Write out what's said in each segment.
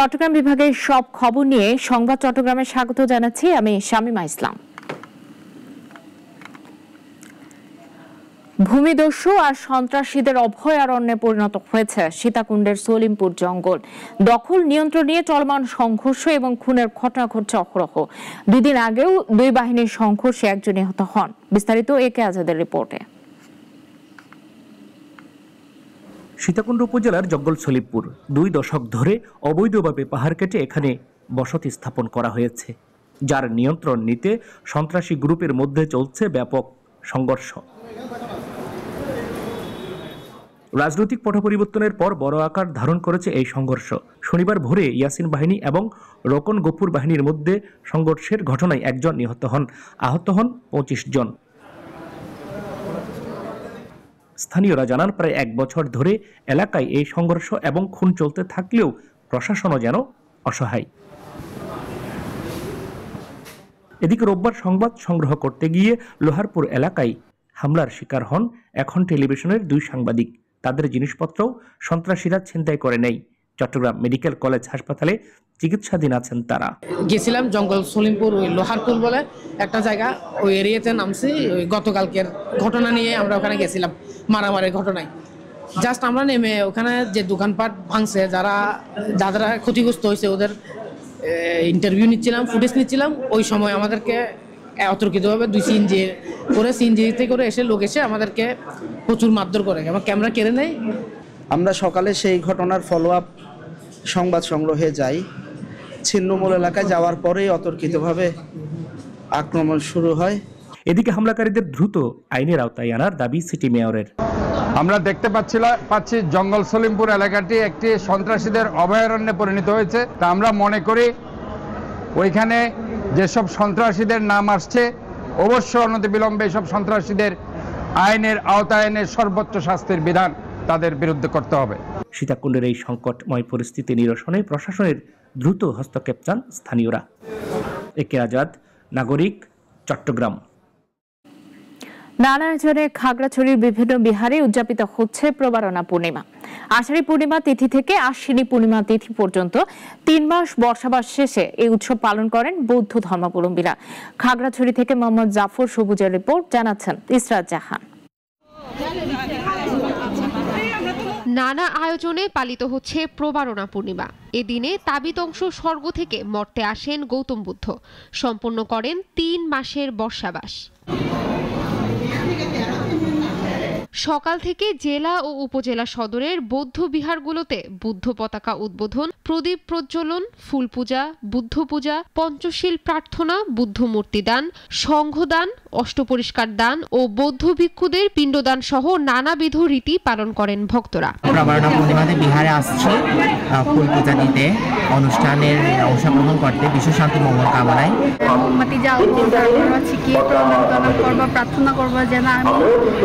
চট্টগ্রাম বিভাগের সব খবর নিয়ে সংবাদ চট্টগ্রামে স্বাগত জানাচ্ছি আমি শামিমা ইসলাম। ভূমিদস্যু আর সন্ত্রাসীদের অভয়ারণ্যে পরিণত হয়েছে সীতাকুণ্ডের সলিমপুর জঙ্গল। দখল নিয়ন্ত্রণ নিয়ে চলমান সংঘর্ষ এবং খুনের ঘটনা ঘটছে অহরহ। 2 দিন আগেও দুই বাহিনীর সংঘর্ষে একজন নিহত হন। বিস্তারিত একে আজাদের রিপোর্টে। সীতাকুণ্ড উপজেলার জঙ্গল সলিমপুর 2 দশক ধরে অবৈধভাবে পাহাড় কেটে এখানে বসতি স্থাপন করা হয়েছে, যার নিয়ন্ত্রণ নিতে সন্ত্রাসী গ্রুপের মধ্যে চলছে ব্যাপক সংঘর্ষ। রাজনৈতিক পট পরিবর্তনের পর বড় আকার ধারণ করেছে এই সংঘর্ষ। শনিবার ভোরে ইয়াসিন বাহিনী এবং রোকন গফুর বাহিনীর মধ্যে সংঘর্ষের ঘটনায় একজন নিহত হন, আহত হন 25 জন। স্থানীয়রা জানান, প্রায় 1 বছর ধরে এলাকায় এই সংঘর্ষ এবং খুন চলতে থাকলেও প্রশাসনও যেন অসহায়। এদিকে রোববার সংবাদ সংগ্রহ করতে গিয়ে লোহারপুর এলাকায় হামলার শিকার হন এখন টেলিভিশনের 2 সাংবাদিক। তাদের জিনিসপত্রও সন্ত্রাসীরা ছিনতাই করে নেয়। চট্টগ্রাম মেডিকেল কলেজ হাসপাতালে চিকিৎসাধীন আছেন তারা। গেছিলাম জঙ্গল সলিমপুর ওই লোহারপুর বলে একটা জায়গা, ওই এরিয়াতে নামছি। ওই গতকালকের ঘটনা নিয়ে আমরা ওখানে গেছিলাম, মারামারির ঘটনায়। জাস্ট আমরা নেমে ওখানে যে দোকানপাট ভাঙছে, যারা ক্ষতিগ্রস্ত হয়েছে ওদের ইন্টারভিউ নিচ্ছিলাম, ফুটেজ নিচ্ছিলাম। ওই সময় আমাদেরকে অতর্কিতভাবে 2 সিএনজিতে করে এসে লোক এসে আমাদেরকে প্রচুর মারধর করে, আমার ক্যামেরা কেড়ে নেয়। আমরা সকালে সেই ঘটনার ফলো আপ সংবাদ সংগ্রহে যাই। ছিন্নমূল এলাকায় যাওয়ার পরেই অতর্কিতভাবে আক্রমণ শুরু হয়। এদিকে হামলাকারীদের দ্রুত আইনের আওতায় আনার দাবি সিটি মেয়রের। আমরা দেখতে পাচ্ছি জঙ্গল সলিমপুর এলাকাটি একটি সন্ত্রাসীদের অভয়ারণ্যে পরিণত হয়েছে। তা আমরা মনে করি ওইখানে যেসব সন্ত্রাসীদের নাম আসছে অবশ্যই অনতিবিলম্বে এসব সন্ত্রাসীদের আইনের আওতায় এনে সর্বোচ্চ শাস্তির বিধান তাদের বিরুদ্ধে করতে হবে। সীতাকুণ্ডের এই সংকটময় পরিস্থিতি নিরসনে প্রশাসনের দ্রুত হস্তক্ষেপ চান স্থানীয়রা। একে আজাদ, নাগরিক, চট্টগ্রাম। নানা আয়োজনে খাগড়াছড়ির বিভিন্ন বিহারে উদযাপিত হচ্ছে প্রবারণা পূর্ণিমা। আষাঢ়ী পূর্ণিমা তিথি থেকে আশ্বিনী পূর্ণিমা তিথি পর্যন্ত 3 মাস বর্ষাবাস শেষে এই উৎসব পালন করেন বৌদ্ধ ধর্মাবলম্বীরা। খাগড়াছড়ি থেকে মোহাম্মদ জাফর সবুজের রিপোর্ট, জানাচ্ছেন ইসরাত জাহান। নানা আয়োজনে পালিত হচ্ছে প্রবারণা পূর্ণিমা। এদিনে তাবিত অংশ স্বর্গ থেকে মর্তে আসেন গৌতম বুদ্ধ, সম্পন্ন করেন 3 মাসের বর্ষাবাস। সকাল থেকে জেলা ও উপজেলা সদরের বৌদ্ধ বিহারগুলোতে বুদ্ধ পতাকা উদ্বোধন, প্রদীপ প্রজ্বলন, ফুল পূজা, বুদ্ধ পূজা, পঞ্চশীল প্রার্থনা, বুদ্ধ মূর্তি দান, সংঘদান, অষ্টপরিষ্কার দান ও বৌদ্ধ ভিক্ষুদের পিণ্ডদান সহ নানাবিধ রীতি পালন করেন ভক্তরা। প্রবারণা পূর্ণিমাতে বিহারে আসছে ফুল পূজা দিতে, অনুষ্ঠানের অংশগ্রহণ করতে, বিশ্ব শান্তি মঙ্গল কামনায়। মোমবাতি জ্বালবো, তারপর হচ্ছে কি প্রণাম করবো, প্রার্থনা করবো যেন আমি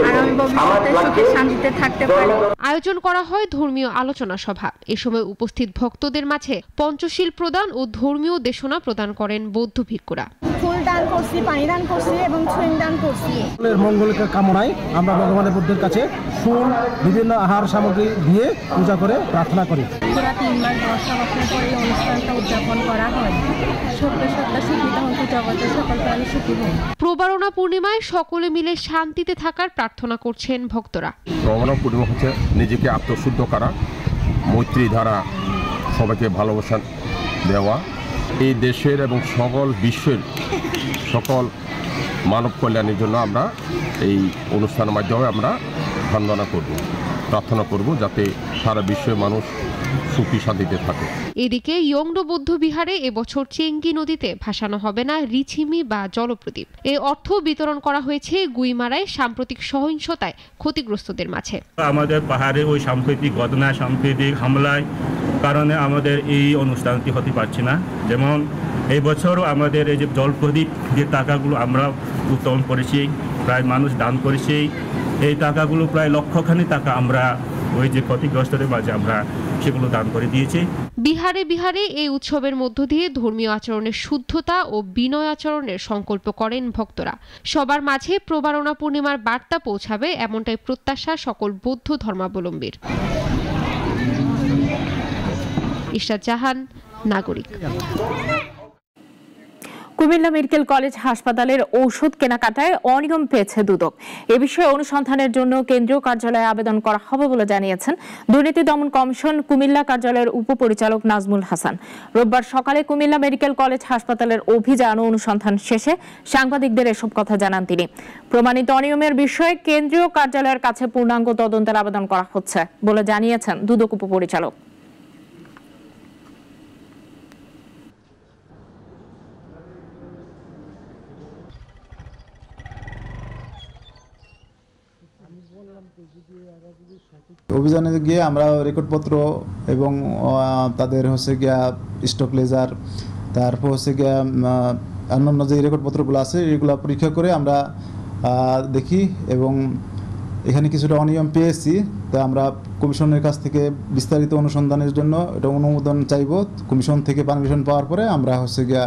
আগামী ভবিষ্যতে সুখে শান্তিতে থাকতে পারি। আয়োজন করা হয় ধর্মীয় আলোচনা সভা। এ সময় উপস্থিত ভক্তদের মাঝে পঞ্চশীল প্রদান ও ধর্মীয় দেশনা প্রদান করেন বৌদ্ধ ভিক্ষুরা। ফুল দান করছি, পানি দান করছি এবং ছুঁই দান করছি। মঙ্গলের কামনায় আমরা ভগবানের বুদ্ধের কাছে ফুল, বিভিন্ন আহার সামগ্রী দিয়ে পূজা করে প্রার্থনা করি। পুরা 3 মাস বর্ষাবাসের পরে এই অনুষ্ঠানটা উদযাপন করা হয়। সত্য সত্য শিক্ষিত হতে জগতে সকল প্রাণী সুখী হোক। প্রবারণা পূর্ণিমায় সকলে মিলে শান্তিতে থাকার প্রার্থনা করছেন ভক্তরা। প্রবারণা পূর্ণিমা হচ্ছে নিজেকে আত্মশুদ্ধ করা, মৈত্রী ধারা, সবাইকে ভালোবাসা দেওয়া। এই দেশের এবং সকল বিশ্বের সকল মানব কল্যাণের জন্য আমরা এই অনুষ্ঠানের মাধ্যমে আমরা বন্দনা করব, প্রার্থনা করব যাতে সারা বিশ্বের মানুষ সুখী শান্তিতে থাকে। এদিকে ইয়ংডো বৌদ্ধ বিহারে এবছর চেঙ্গি নদীতে ভাসানো হবে না রিছিমি বা জলপ্রদীপ। এই অর্থ বিতরণ করা হয়েছে গুইমারায় সাম্প্রতিক সহিংসতায় ক্ষতিগ্রস্তদের মাঝে। আমাদের পাহাড়ে ওই সাম্প্রতিক ঘটনা, সাম্প্রতিক হামলায় কারণে আমাদের এই অনুষ্ঠানটি হতে পারছে না। যেমন এই বছরও আমাদের এই যে জলপ্রদীপ যে টাকাগুলো আমরা উত্তোলন করেছি, প্রায় মানুষ দান করেছি, এই টাকাগুলো প্রায় লক্ষখানি টাকা আমরা ওই যে ক্ষতিগ্রস্তদের মাঝে আমরা সেগুলো দান করে দিয়েছি। বিহারে বিহারে এই উৎসবের মধ্য দিয়ে ধর্মীয় আচরণের শুদ্ধতা ও বিনয় আচরণের সংকল্প করেন ভক্তরা। সবার মাঝে প্রবারণা পূর্ণিমার বার্তা পৌঁছাবে এমনটাই প্রত্যাশা সকল বৌদ্ধ ধর্মাবলম্বীর। ইশরাত জাহান, নাগরিক। কুমিল্লা মেডিকেল কলেজ হাসপাতালের ঔষধ কেনাকাটায় অনিয়ম পেয়েছে দুদক। এ বিষয়ে অনুসন্ধানের জন্য কেন্দ্রীয় কার্যালয়ে আবেদন করা হবে বলে জানিয়েছেন দুর্নীতি দমন কমিশন কুমিল্লা কার্যালয়ের উপপরিচালক নাজমুল হাসান। রোববার সকালে কুমিল্লা মেডিকেল কলেজ হাসপাতালের অভিযান ও অনুসন্ধান শেষে সাংবাদিকদের এসব কথা জানান তিনি। প্রমাণিত অনিয়মের বিষয়ে কেন্দ্রীয় কার্যালয়ের কাছে পূর্ণাঙ্গ তদন্তের আবেদন করা হচ্ছে বলে জানিয়েছেন দুদক উপপরিচালক। অভিযানে গিয়ে আমরা রেকর্ডপত্র এবং তাদের হচ্ছে গিয়া স্টক লেজার, তারপর হচ্ছে গিয়া অন্যান্য যে রেকর্ডপত্রগুলো আছে এগুলো পরীক্ষা করে আমরা দেখি এবং এখানে কিছুটা অনিয়ম পেয়েছি। তা আমরা কমিশনের কাছ থেকে বিস্তারিত অনুসন্ধানের জন্য এটা অনুমোদন চাইব। কমিশন থেকে পারমিশন পাওয়ার পরে আমরা হচ্ছে গিয়া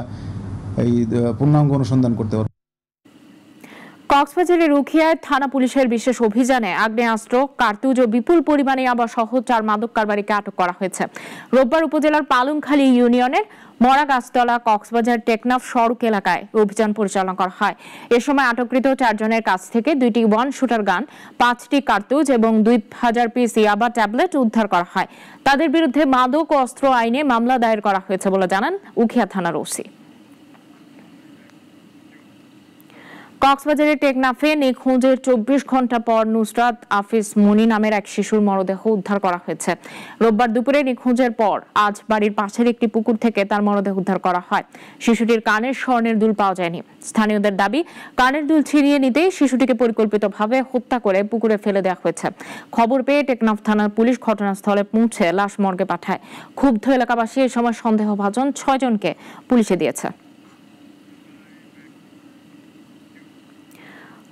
এই পূর্ণাঙ্গ অনুসন্ধান করতে পারব। কক্সবাজারের উখিয়ায় থানা পুলিশের বিশেষ অভিযানে আগ্নেয়াস্ত্র, কার্তুজ ও বিপুল পরিমাণে ইয়াবা সহ 4 মাদক কারবারিকে আটক করা হয়েছে। রোববার উপজেলার পালংখালী ইউনিয়নের মরাগাছতলা কক্সবাজার টেকনাফ সড়ক এলাকায় অভিযান পরিচালনা করা হয়। এ সময় আটককৃত 4 জনের কাছ থেকে 2টি ওয়ান শুটার গান, 5টি কার্তুজ এবং 2000 পিস ইয়াবা ট্যাবলেট উদ্ধার করা হয়। তাদের বিরুদ্ধে মাদক ও অস্ত্র আইনে মামলা দায়ের করা হয়েছে বলে জানান উখিয়া থানার ওসি। কক্সবাজারের টেকনাফে নিখোঁজের 24 ঘন্টা পর নুসরাত আফিস মনি নামের এক শিশুর মরদেহ উদ্ধার করা হয়েছে। রোববার দুপুরে নিখোঁজের পর আজ বাড়ির পাশের একটি পুকুর থেকে তার মরদেহ উদ্ধার করা হয়। শিশুটির কানের স্বর্ণের দুল পাওয়া যায়নি। স্থানীয়দের দাবি, কানের দুল ছিনিয়ে নিতেই শিশুটিকে পরিকল্পিতভাবে হত্যা করে পুকুরে ফেলে দেওয়া হয়েছে। খবর পেয়ে টেকনাফ থানার পুলিশ ঘটনাস্থলে পৌঁছে লাশ মর্গে পাঠায়। ক্ষুব্ধ এলাকাবাসী এই সময় সন্দেহভাজন 6 জনকে পুলিশে দিয়েছে।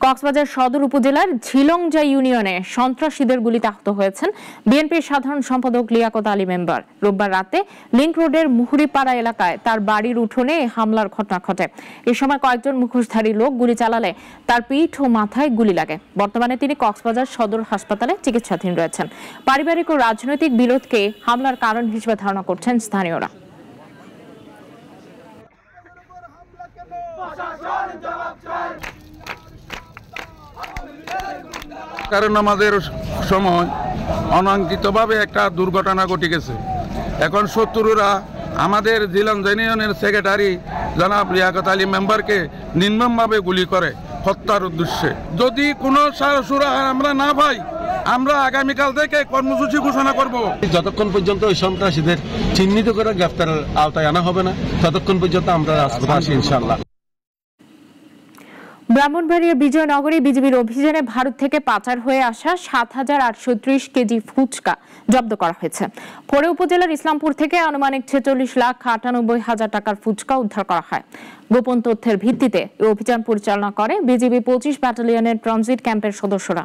কক্সবাজার সদর উপজেলার ঝিলংজা ইউনিয়নে সন্ত্রাসীদের গুলিতে আহত হয়েছেন বিএনপির সাধারণ সম্পাদক লিয়াকত আলী মেম্বার। রোববার রাতে লিংক রোডের মুহুরিপাড়া এলাকায় তার বাড়ির উঠোনে হামলার ঘটনা ঘটে। এ সময় কয়েকজন মুখোশধারী লোক গুলি চালালে তার পিঠ ও মাথায় গুলি লাগে। বর্তমানে তিনি কক্সবাজার সদর হাসপাতালে চিকিৎসাধীন রয়েছেন। পারিবারিক ও রাজনৈতিক বিরোধকে হামলার কারণ হিসেবে ধারণা করছেন স্থানীয়রা। কারণ আমাদের সময় অনাকাঙ্ক্ষিতভাবে একটা দুর্ঘটনা ঘটে গেছে। এখন শত্রুরা আমাদের ঝিলংজা ইউনিয়নের সেক্রেটারি জনাব লিয়াকত আলী মেম্বারকে নির্মমভাবে গুলি করে হত্যার উদ্দেশ্যে। যদি কোনো সুরাহা আমরা না পাই, আমরা আগামীকাল থেকে কর্মসূচি ঘোষণা করব। যতক্ষণ পর্যন্ত ওই সন্ত্রাসীদের চিহ্নিত করে গ্রেফতারের আওতায় আনা হবে না, ততক্ষণ পর্যন্ত আমরা রাজপথে আসি ইনশাআল্লাহ। ব্রাহ্মণবাড়িয়ার বিজয়নগরে বিজিবির অভিযানে ভারত থেকে পাচার হয়ে আসা 7830 কেজি ফুচকা জব্দ করা হয়েছে। পরে উপজেলার ইসলামপুর থেকে আনুমানিক 46,98,000 টাকার ফুচকা উদ্ধার করা হয়। গোপন তথ্যের ভিত্তিতে এই অভিযান পরিচালনা করে বিজিবি 25 ব্যাটালিয়নের ট্রানজিট ক্যাম্পের সদস্যরা।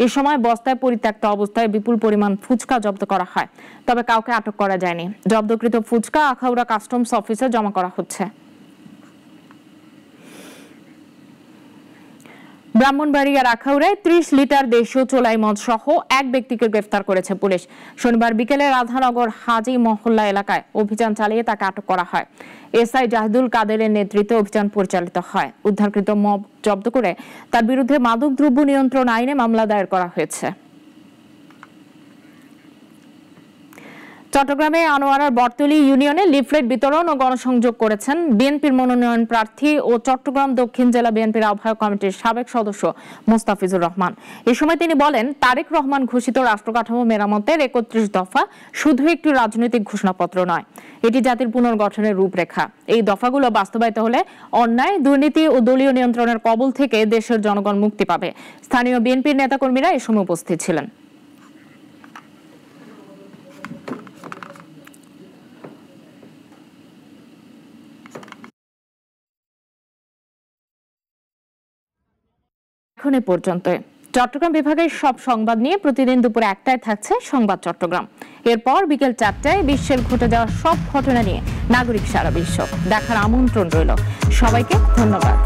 এ সময় বস্তায় পরিত্যক্ত অবস্থায় বিপুল পরিমাণ ফুচকা জব্দ করা হয়, তবে কাউকে আটক করা যায়নি। জব্দকৃত ফুচকা আখাউড়া কাস্টমস অফিসে জমা করা হচ্ছে। ব্রাহ্মণবাড়িয়ার আখাউড়ায় 30 লিটার দেশীয় চোলাই মদ সহ এক ব্যক্তিকে গ্রেফতার করেছে পুলিশ। শনিবার বিকেলে রাধানগর হাজি মহল্লা এলাকায় অভিযান চালিয়ে তাকে আটক করা হয়। এসআই জাহিদুল কাদেরের নেতৃত্বে অভিযান পরিচালিত হয়। উদ্ধারকৃত মদ জব্দ করে তার বিরুদ্ধে মাদকদ্রব্য নিয়ন্ত্রণ আইনে মামলা দায়ের করা হয়েছে। চট্টগ্রামে আনোয়ারার বটতলী ইউনিয়নে লিফলেট বিতরণ ও গণসংযোগ করেছেন বিএনপির মনোনয়ন প্রার্থী ও চট্টগ্রাম দক্ষিণ জেলা বিএনপির আহ্বায়ক কমিটির সাবেক সদস্য মোস্তাফিজুর রহমান। এ সময় তিনি বলেন, তারেক রহমান ঘোষিত রাষ্ট্রকাঠামো মেরামতের 31 দফা শুধু একটি রাজনৈতিক ঘোষণাপত্র নয়, এটি জাতির পুনর্গঠনের রূপরেখা। এই দফাগুলো বাস্তবায়িত হলে অন্যায়, দুর্নীতি ও দলীয় নিয়ন্ত্রণের কবল থেকে দেশের জনগণ মুক্তি পাবে। স্থানীয় বিএনপির নেতাকর্মীরা এ সময় উপস্থিত ছিলেন। এখন এ পর্যন্ত। চট্টগ্রাম বিভাগের সব সংবাদ নিয়ে প্রতিদিন দুপুর 1টায় থাকছে সংবাদ চট্টগ্রাম। এরপর বিকেল 4টায় বিশ্বের ঘটে যাওয়া সব ঘটনা নিয়ে নাগরিক সারা বিশ্ব দেখার আমন্ত্রণ রইল। সবাইকে ধন্যবাদ।